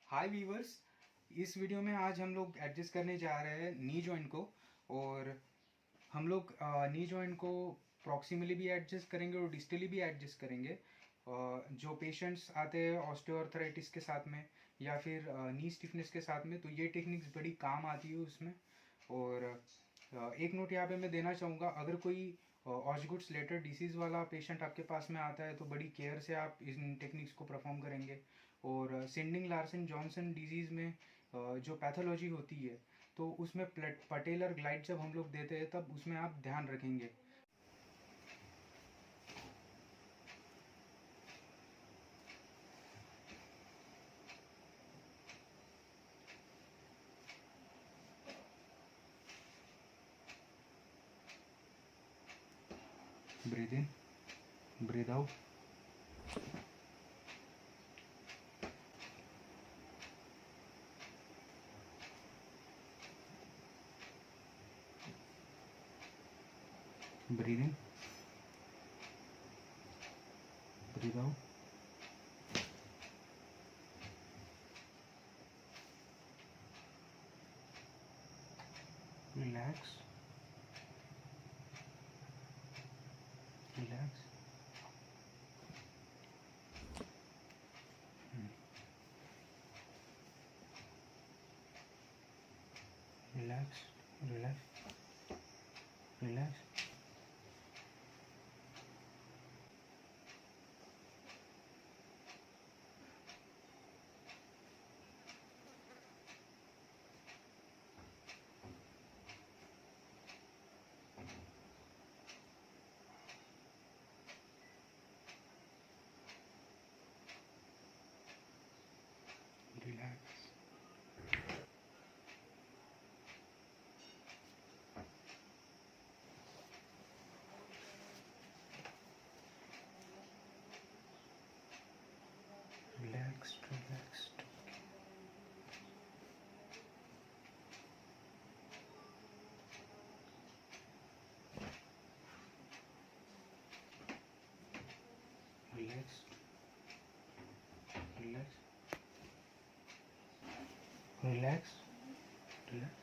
हाय viewers, इस video में आज हम लोग एडजस्ट करने जा रहे हैं नी जॉइंट को। और हम लोग नी जॉइंट को प्रॉक्सिमली भी एडजस्ट करेंगे और डिस्टली भी एडजस्ट करेंगे। जो पेशेंट्स आते हैं ऑस्टियोआर्थराइटिस के साथ में या फिर नी स्टिफनेस के साथ में, तो ये टेक्निक्स बड़ी काम आती है उसमें। और एक नोट यहाँ पे मैं देना चाहूँगा, अगर कोई ऑस्गुड स्लेटर डिसीज़ वाला पेशेंट आपके पास में आता है तो बड़ी केयर से आप इन टेक्निक्स को परफॉर्म करेंगे। और सिंडिंग लार्सन जॉनसन डिजीज़ में जो पैथोलॉजी होती है तो उसमें पटेलर ग्लाइड जब हम लोग देते हैं तब उसमें आप ध्यान रखेंगे। Breathe in, breathe out, breathe in, breathe out, relax, relax, relax, relax, relax, relax. Relaxed, relaxed. Relaxed, relaxed, relaxed, relaxed.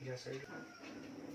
Yes, sir.